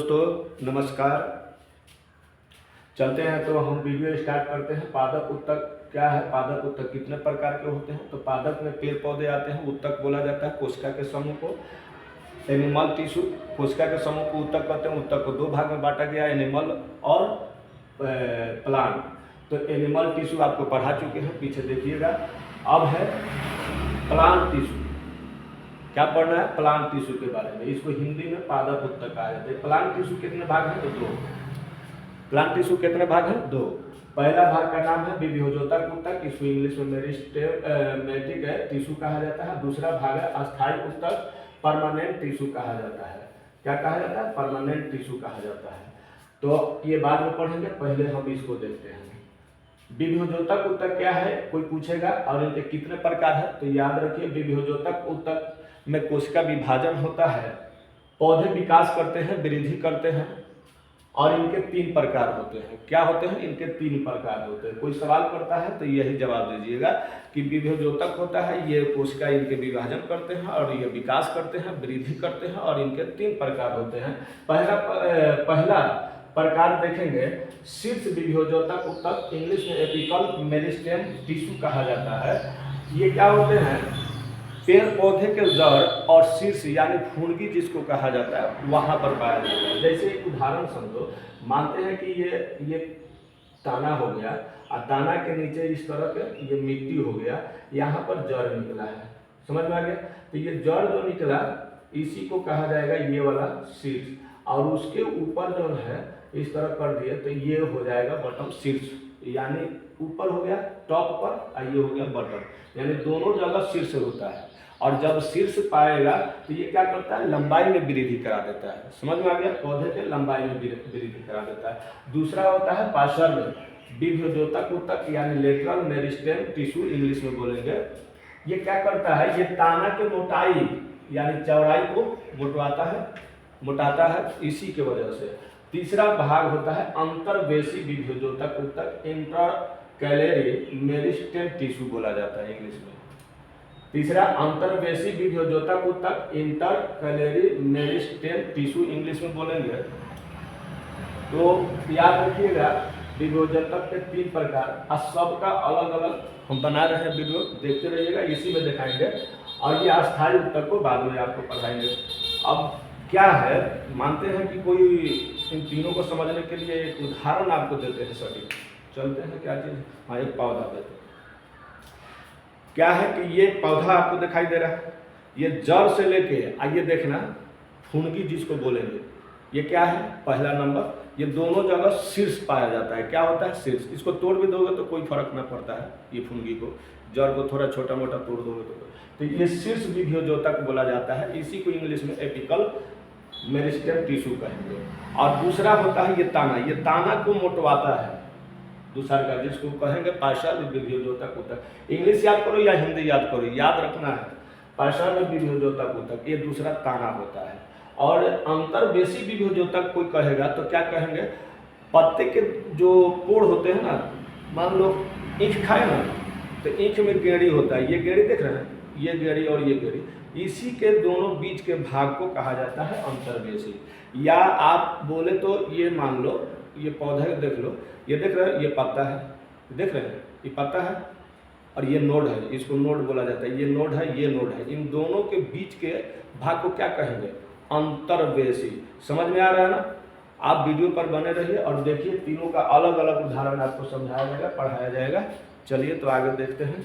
दोस्तों नमस्कार। चलते हैं तो हम वीडियो स्टार्ट करते हैं। पादप उत्तक क्या है, पादप उत्तक कितने प्रकार के होते हैं। तो पादप में पेड़ पौधे आते हैं, उत्तक बोला जाता है कोशिका के समूह को। एनिमल टिश्यू, कोशिका के समूह को उत्तक कहते हैं। उत्तक को दो भाग में बांटा गया, एनिमल और प्लांट। तो एनिमल टिश्यू आपको पढ़ा चुके हैं, पीछे देखिएगा। अब है प्लांट टिश्यू। क्या पढ़ना है, प्लांट टिश्यू के बारे में। इसको हिंदी में पादप उत्तक कहा जाता है। प्लांट टिश्यू कितने भाग हैं, तो दो। प्लांट टिश्यू कितने भाग हैं, दो। पहला भाग का नाम है विभोजोतक उत्तक, इसको इंग्लिश में मेरिस्टेमेटिक टिश्यू कहा जाता है। दूसरा भाग है अस्थायी उत्तक, परमानेंट टिश्यू कहा जाता है। क्या कहा जाता है, परमानेंट टिश्यू कहा जाता है। तो ये बाद में पढ़ेंगे, पहले हम इसको देखते हैं। विभोजोतक उत्तक क्या है, कोई पूछेगा, और इनके कितने प्रकार है। तो याद रखिए, विभोजोतक उत्तक में कोशिका विभाजन होता है, पौधे विकास करते हैं, वृद्धि करते हैं, और इनके तीन प्रकार होते हैं। क्या होते हैं, इनके तीन प्रकार होते हैं। कोई सवाल करता है तो यही जवाब दीजिएगा कि विभोजोतक होता है, ये कोशिका इनके विभाजन करते हैं और ये विकास करते हैं, वृद्धि करते हैं, और इनके तीन प्रकार होते हैं। पहला प्रकार देखेंगे शीर्ष विभोजोतक उत्तक, इंग्लिश में एपिकल मेरिस्टेम टिश्यू कहा जाता है। ये क्या होते हैं, पेड़ पौधे के जड़ और शीर्ष यानी फुनगी जिसको कहा जाता है वहां पर पाया जाता है। जैसे एक उदाहरण समझो, मानते हैं कि ये ताना हो गया, और ताना के नीचे इस तरह के ये मिट्टी हो गया, यहाँ पर जड़ निकला है। समझ में आ गया। तो ये जड़ जो निकला इसी को कहा जाएगा ये वाला शीर्ष, और उसके ऊपर जो है इस तरह कर दिए तो ये हो जाएगा बटन शीर्ष, यानी ऊपर हो गया टॉप पर, और ये हो गया बटन, यानी दोनों जगह शीर्ष होता है। और जब शीर्ष पाएगा तो ये क्या करता है, लंबाई में वृद्धि करा देता है। समझ में आ गया, पौधे के लंबाई में वृद्धि करा देता है। दूसरा होता है पार्श्व विभोजोतक उत्तक, यानी लेटरल मेरिस्टेम टिश्यू इंग्लिश में बोलेंगे। ये क्या करता है, ये ताना के मोटाई यानी चौड़ाई को मोटाता है इसी के वजह से। तीसरा भाग होता है अंतर्वेशी विभोजोतक उत्तक, इंटरकैलरी मेरिस्टेम टिश्यू बोला जाता है इंग्लिश में। तीसरा अंतर्वेशी विभोजोतक उत्तक, इंटरकैलरी मेरिस्टेम टिश्यू इंग्लिश में बोलेंगे। तो याद रखिएगा विभोजोतक के तीन प्रकार, और सबका अलग अलग हम बना रहे हैं, वीडियो देखते रहिएगा, इसी में दिखाएंगे। और ये अस्थायी उत्तक को बाद में आपको पढ़ाएंगे। अब क्या है, मानते हैं कि कोई इन तीनों को समझने के लिए एक उदाहरण आपको देते हैं सटीक। चलते हैं, क्या चीज़, हाँ एक पौधा देते हैं। क्या है कि ये पौधा आपको दिखाई दे रहा है, ये जड़ से लेके आइए देखना फुनगी जिसको बोलेंगे, ये क्या है, पहला नंबर। ये दोनों जगह शीर्ष पाया जाता है। क्या होता है, शीर्ष। इसको तोड़ भी दोगे तो कोई फर्क ना पड़ता है, ये फुनगी को, जड़ को थोड़ा छोटा मोटा तोड़ दोगे तो ये शीर्ष विभोजोतक बोला जाता है। इसी को इंग्लिश में एपिकल मेरिस्टेम टिश्यू कहेंगे। और दूसरा होता है ये ताना को मोटवाता है दूसरा का, जिसको कहेंगे पार्श्व विभोजोतक उत्तक। इंग्लिश याद करो या हिंदी याद करो, याद रखना है पार्श्व विभोजोतक उत्तक, ये दूसरा ताना होता है। और अंतर्वेशी विभोजोतक कोई कहेगा तो क्या कहेंगे, पत्ते के जो कोड़ होते हैं ना, मान लो ईंख खाए ना, तो ईंख में गेड़ी होता है, ये गेड़ी देख रहे हैं, ये गेड़ी और ये गेड़ी, इसी के दोनों बीच के भाग को कहा जाता है अंतर्वेशी। या आप बोले तो ये मान लो, ये पौधा देख लो, ये देख रहे हैं, ये पत्ता है, देख रहे हैं, ये पत्ता है और ये नोड है, इसको नोड बोला जाता है। ये नोड है, ये नोड है, इन दोनों के बीच के भाग को क्या कहेंगे, अंतर्वेशी। समझ में आ रहा है ना। आप वीडियो पर बने रहिए और देखिए, तीनों का अलग अलग उदाहरण आपको समझाया जाएगा, पढ़ाया जाएगा। चलिए तो आगे देखते हैं।